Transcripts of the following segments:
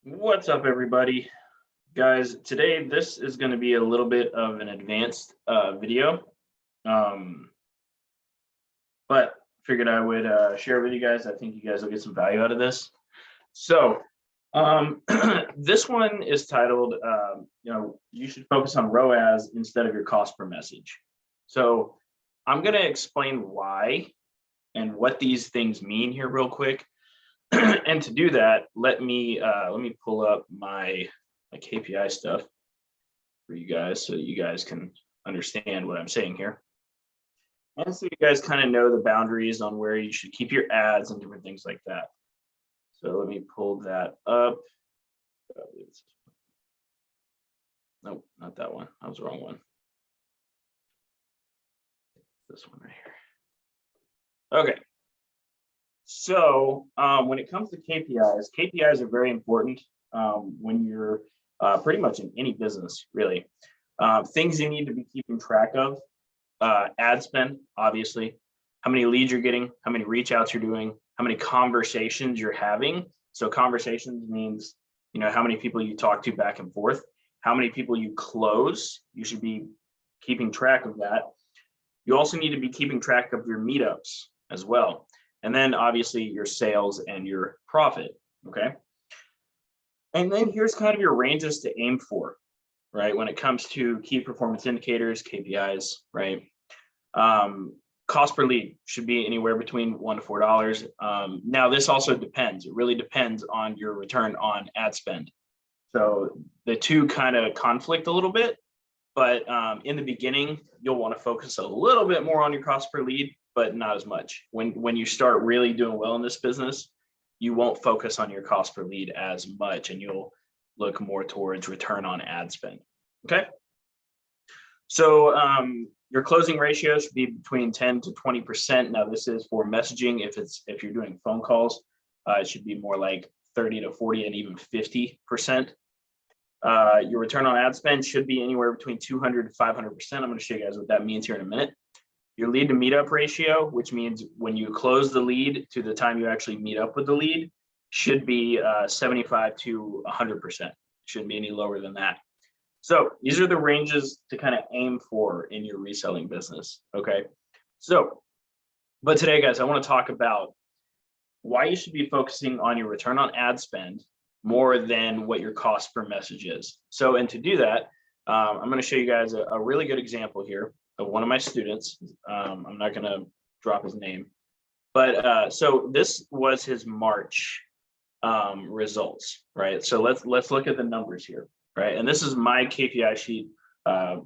What's up, everybody? Guys, today this is going to be a little bit of an advanced video, um, but figured I would share with you guys. I think you guys will get some value out of this. So, this one is titled, you should focus on ROAS instead of your cost per message. So, I'm going to explain why and what these things mean here real quick. And to do that, let me pull up my KPI stuff for you guys so you guys can understand what I'm saying here. And so you guys kind of know the boundaries on where you should keep your ads and different things like that. So let me pull that up. Nope, not that one. That was the wrong one. This one right here. Okay. So when it comes to KPIs are very important when you're pretty much in any business, really. Things you need to be keeping track of, ad spend, obviously, how many leads you're getting, how many reach outs you're doing, how many conversations you're having. So conversations means, how many people you talk to back and forth, how many people you close. You should be keeping track of that. You also need to be keeping track of your meetups as well. And then obviously your sales and your profit, okay? And then here's kind of your ranges to aim for, right? When it comes to key performance indicators, KPIs, right? Cost per lead should be anywhere between $1 to $4. Now this also depends. It really depends on your return on ad spend. So the two kind of conflict a little bit, but in the beginning, you'll want to focus a little bit more on your cost per lead, but not as much. When you start really doing well in this business, you won't focus on your cost per lead as much, and you'll look more towards return on ad spend. Okay. So your closing ratio should be between 10 to 20%. Now this is for messaging. If you're doing phone calls, it should be more like 30 to 40 and even 50%. Your return on ad spend should be anywhere between 200 to 500%. I'm going to show you guys what that means here in a minute. Your lead to meetup ratio, which means when you close the lead to the time you actually meet up with the lead, should be 75 to 100%. Shouldn't be any lower than that. So these are the ranges to kind of aim for in your reselling business. Okay. So, but today, guys, I want to talk about why you should be focusing on your return on ad spend more than what your cost per message is. So, and to do that, I'm going to show you guys a really good example here of one of my students. I'm not going to drop his name, but so this was his March results, right? So let's look at the numbers here, right? And this is my KPI sheet. I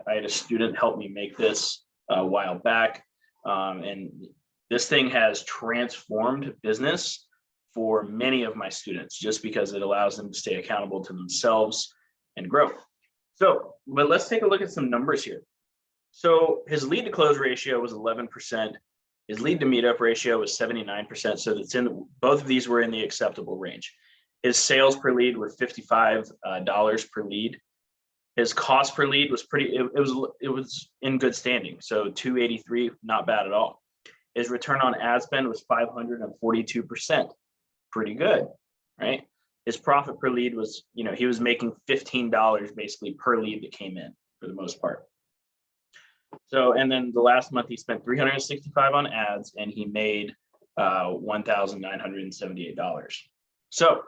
had a student help me make this a while back, and this thing has transformed business for many of my students just because it allows them to stay accountable to themselves and grow. So, but let's take a look at some numbers here. So his lead to close ratio was 11%. His lead to meetup ratio was 79%. So that's both of these were in the acceptable range. His sales per lead were $55 per lead. His cost per lead was it was in good standing. So $283, not bad at all. His return on ad spend was 542%. Pretty good, right? His profit per lead was, he was making $15 basically per lead that came in for the most part. So, and then the last month he spent $365 on ads and he made $1,978. So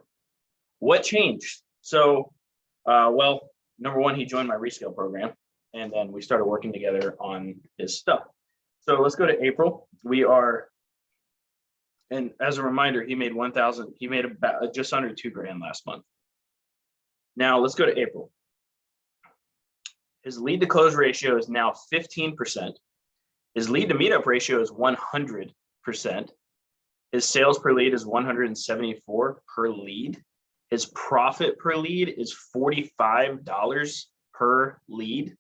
what changed? So, well, number one, he joined my rescale program and then we started working together on his stuff. So let's go to April. And as a reminder, he made about just under $2,000 last month. Now let's go to April. His lead to close ratio is now 15%. His lead to meetup ratio is 100%. His sales per lead is 174 per lead. His profit per lead is $45 per lead.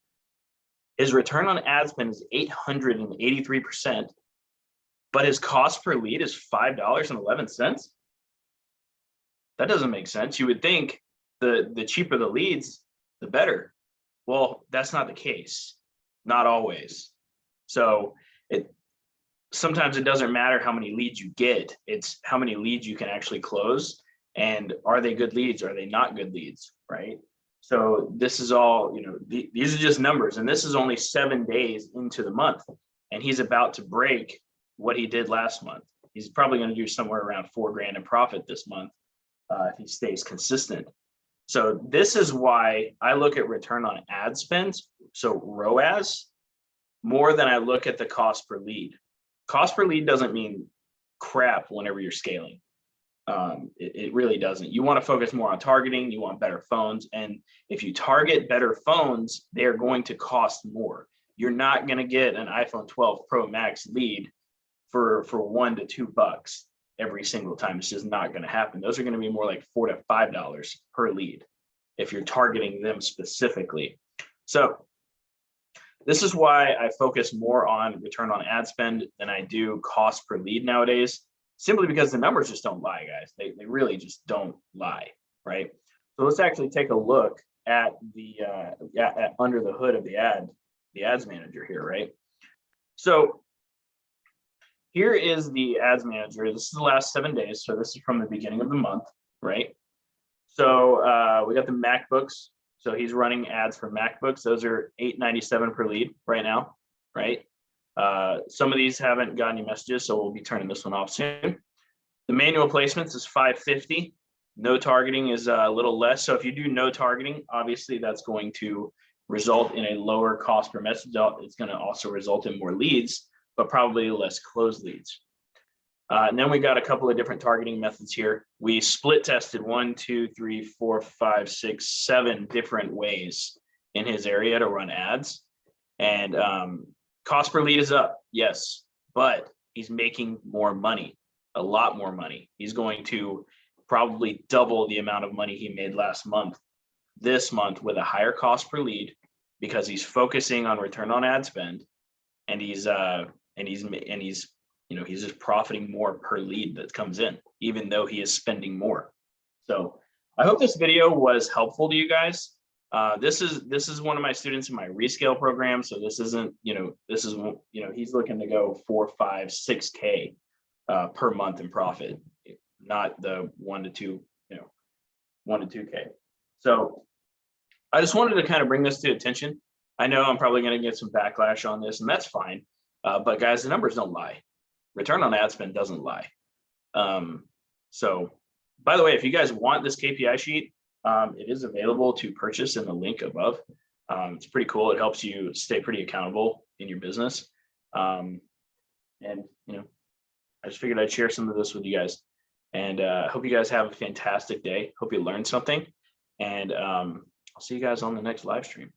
His return on ad spend is 883%, but his cost per lead is $5.11. That doesn't make sense. You would think the cheaper the leads, the better. Well, that's not the case, not always. So sometimes it doesn't matter how many leads you get, it's how many leads you can actually close. And are they good leads? Are they not good leads, right? So this is all, these are just numbers, and this is only 7 days into the month, and he's about to break what he did last month. He's probably going to do somewhere around $4,000 in profit this month if he stays consistent. So this is why I look at return on ad spend, so ROAS, more than I look at the cost per lead. Cost per lead doesn't mean crap whenever you're scaling. It really doesn't. You want to focus more on targeting. You want better phones. And if you target better phones, they're going to cost more. You're not going to get an iPhone 12 Pro Max lead for $1 to $2 every single time. It's just not going to happen. Those are going to be more like $4 to $5 per lead if you're targeting them specifically. So this is why I focus more on return on ad spend than I do cost per lead nowadays, simply because the numbers just don't lie, guys. They really just don't lie, right? So let's actually take a look at the under the hood of the ads manager here, right? So here is the ads manager. This is the last 7 days. So this is from the beginning of the month, right? So we got the MacBooks. So he's running ads for MacBooks. Those are $8.97 per lead right now, right? Some of these haven't gotten any messages, so we'll be turning this one off soon. The manual placements is $5.50. No targeting is a little less. So if you do no targeting, obviously that's going to result in a lower cost per message. It's going to also result in more leads, but probably less closed leads. And then we got a couple of different targeting methods here. We split tested 1, 2, 3, 4, 5, 6, 7 different ways in his area to run ads. And cost per lead is up, yes, but he's making more money, a lot more money. He's going to probably double the amount of money he made last month, this month, with a higher cost per lead, because he's focusing on return on ad spend, and he's just profiting more per lead that comes in, even though he is spending more. So I hope this video was helpful to you guys. This is one of my students in my rescale program. So this isn't, he's looking to go 4, 5, 6K per month in profit, not the 1 to 2, 1 to 2K. So I just wanted to kind of bring this to attention. I know I'm probably going to get some backlash on this, and that's fine. But guys, the numbers don't lie. Return on ad spend doesn't lie. So by the way, if you guys want this KPI sheet, it is available to purchase in the link above. It's pretty cool. It helps you stay pretty accountable in your business. And I just figured I'd share some of this with you guys. And I hope you guys have a fantastic day. Hope you learned something. And I'll see you guys on the next live stream.